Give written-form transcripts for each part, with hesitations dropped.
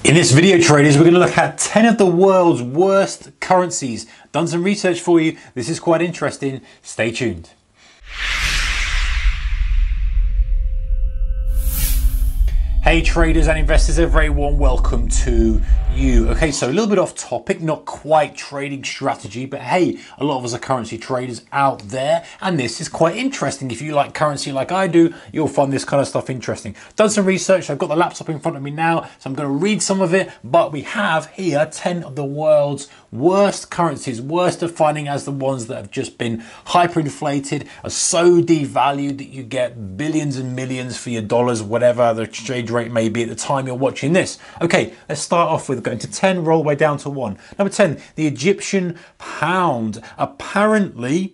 In this video, traders, we're going to look at 10 of the world's worst currencies. Done some research for you. This is quite interesting. Stay tuned. Hey traders and investors, a very warm welcome to you. Okay, so a little bit off topic, not quite trading strategy, but hey, a lot of us are currency traders out there, and this is quite interesting. If you like currency like I do, you'll find this kind of stuff interesting. Done some research, I've got the laptop in front of me now, so I'm going to read some of it, but we have here 10 of the world's worst currencies, worst defining as the ones that have just been hyperinflated, are so devalued that you get billions and millions for your dollars, whatever the exchange rate may be at the time you're watching this. Okay, let's start off with going to 10, roll way down to 1. Number 10, the Egyptian pound. Apparently,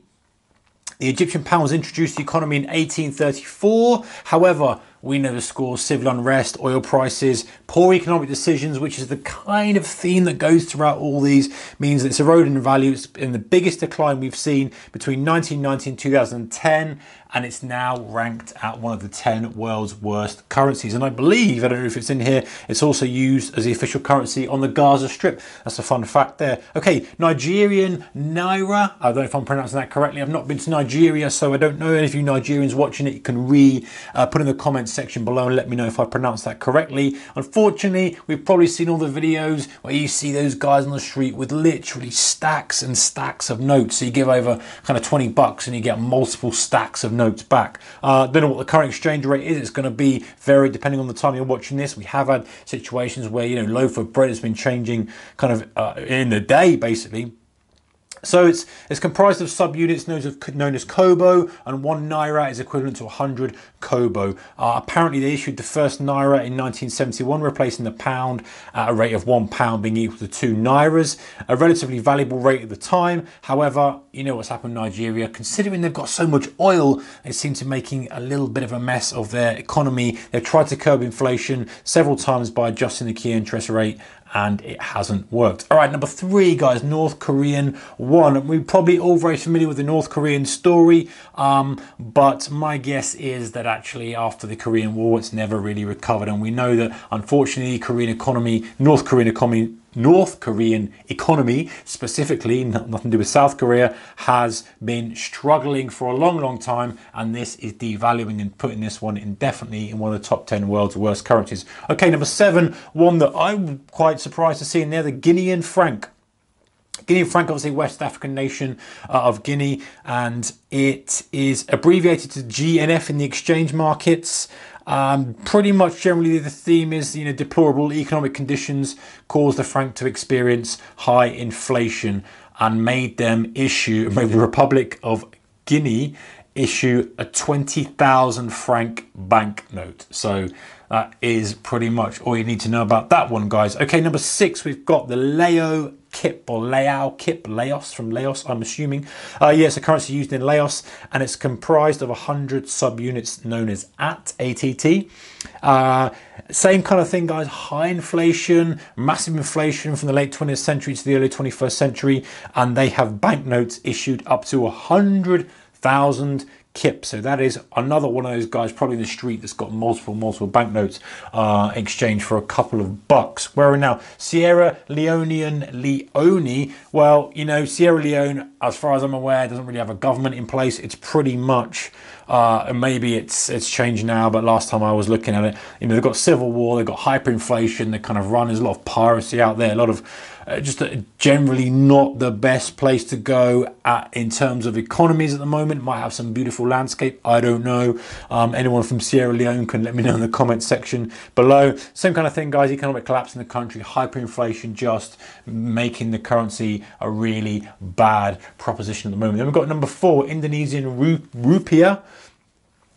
the Egyptian pound was introduced to the economy in 1834. However, we know the score: civil unrest, oil prices, poor economic decisions, which is the kind of theme that goes throughout all these, means that it's eroded in value. It's in the biggest decline we've seen between 1990 and 2010, and it's now ranked at one of the 10 world's worst currencies. And I believe, I don't know if it's in here, it's also used as the official currency on the Gaza Strip. That's a fun fact there. Okay, Nigerian Naira. I don't know if I'm pronouncing that correctly. I've not been to Nigeria, so I don't know. And if you Nigerians watching it, you can put in the comments section below and let me know if I pronounced that correctly. Unfortunately, we've probably seen all the videos where you see those guys on the street with literally stacks and stacks of notes. So you give over kind of 20 bucks and you get multiple stacks of notes back. Don't know what the current exchange rate is. It's going to be varied depending on the time you're watching this. We have had situations where, you know, loaf of bread has been changing kind of in the day, basically. So it's comprised of subunits known as kobo, and 1 naira is equivalent to 100 kobo. Apparently they issued the first naira in 1971, replacing the pound at a rate of £1 being equal to 2 nairas, a relatively valuable rate at the time. However, you know what's happened in Nigeria. Considering they've got so much oil, they seem to be making a little bit of a mess of their economy. They've tried to curb inflation several times by adjusting the key interest rate, and it hasn't worked. All right, number 3, guys, North Korean won. We're probably all very familiar with the North Korean story, but my guess is that actually after the Korean War, it's never really recovered. And we know that unfortunately, North Korean economy specifically, nothing to do with South Korea, has been struggling for a long time, and this is devaluing and putting this one indefinitely in one of the top 10 world's worst currencies. Okay, number 7, one that I'm quite surprised to see in there, the Guinean Frank. Guinea Frank, obviously West African nation of Guinea, and it is abbreviated to GNF in the exchange markets. Pretty much generally the theme is, you know, deplorable economic conditions caused the franc to experience high inflation and made the Republic of Guinea issue a 20,000 franc banknote. So that is pretty much all you need to know about that one, guys. Okay, number 6, we've got the Lao Kip, or Lao Kip, Laos, from Laos, I'm assuming. Yeah, it's a currency used in Laos, and it's comprised of 100 subunits known as ATT. Same kind of thing, guys. High inflation, massive inflation from the late 20th century to the early 21st century, and they have banknotes issued up to 100,000 Kips. So that is another one of those guys probably in the street that's got multiple banknotes exchanged for a couple of bucks. Where are we now? Sierra Leone. Well, you know, Sierra Leone, as far as I'm aware, doesn't really have a government in place. It's pretty much maybe it's changed now, but last time I was looking at it, you know, they've got civil war, they've got hyperinflation, they kind of run, there's a lot of piracy out there, a lot of just generally not the best place to go in terms of economies at the moment. Might have some beautiful landscape, I don't know. Anyone from Sierra Leone can let me know in the comments section below. Same kind of thing, guys. Economic collapse in the country, hyperinflation, just making the currency a really bad proposition at the moment. Then we've got number 4, Indonesian rupiah.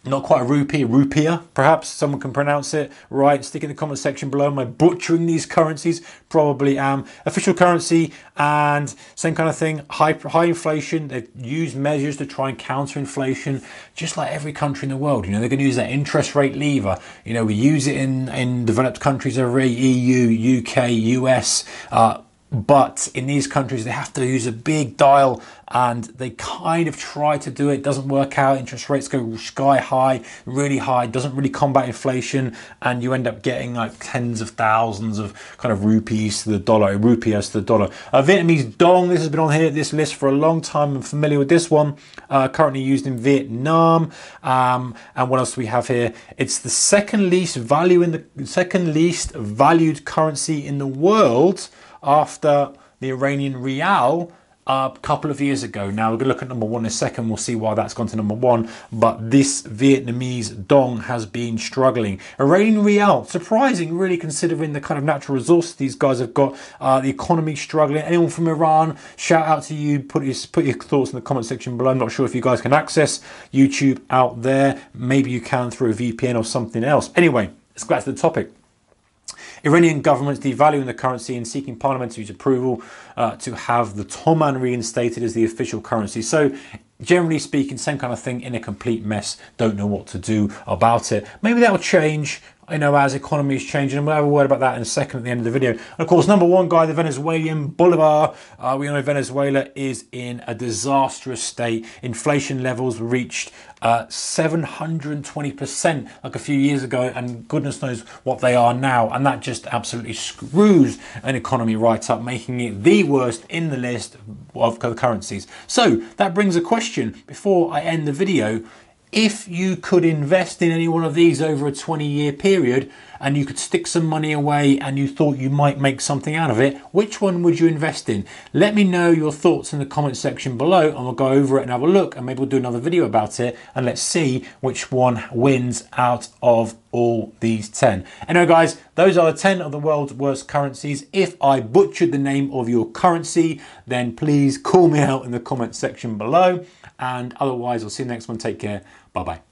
Not quite a rupee, rupiah, perhaps someone can pronounce it right. Stick in the comment section below. Am I butchering these currencies? Probably am. Official currency, and same kind of thing. High inflation. They've used measures to try and counter inflation, just like every country in the world. You know, they're going to use that interest rate lever. You know, we use it in developed countries over EU, UK, US. But in these countries, they have to use a big dial, and they kind of try to do it. Doesn't work out. Interest rates go sky high, really high. Doesn't really combat inflation, and you end up getting like tens of thousands of kind of rupees to the dollar, rupiahs to the dollar. Vietnamese dong. This has been on here this list for a long time. I'm familiar with this one. Currently used in Vietnam. And what else do we have here? It's the second least valued currency in the world, after the Iranian rial a couple of years ago. Now we're going to look at number one in a second. We'll see why that's gone to number one. But this Vietnamese dong has been struggling. Iranian rial, surprising really, considering the kind of natural resources these guys have got. The economy struggling. Anyone from Iran, shout out to you. Put your thoughts in the comment section below. I'm not sure if you guys can access YouTube out there. Maybe you can through a VPN or something else. Anyway, let's go back to the topic. Iranian government is devaluing the currency and seeking parliamentary approval to have the Toman reinstated as the official currency. So generally speaking, same kind of thing, in a complete mess. Don't know what to do about it. Maybe that will change, you know, as economy is changing, and we'll have a word about that in a second at the end of the video. And of course, number one guy, the Venezuelan Bolivar. We know Venezuela is in a disastrous state. Inflation levels reached 720% like a few years ago, and goodness knows what they are now. And that just absolutely screws an economy right up, making it the worst in the list of currencies. So that brings a question before I end the video. If you could invest in any one of these over a 20-year period, and you could stick some money away and you thought you might make something out of it, which one would you invest in? Let me know your thoughts in the comment section below, and we'll go over it and have a look, and maybe we'll do another video about it, and let's see which one wins out of all these 10. Anyway guys, those are the 10 of the world's worst currencies. If I butchered the name of your currency, then please call me out in the comment section below. And otherwise, I'll see you next one. Take care. Bye-bye.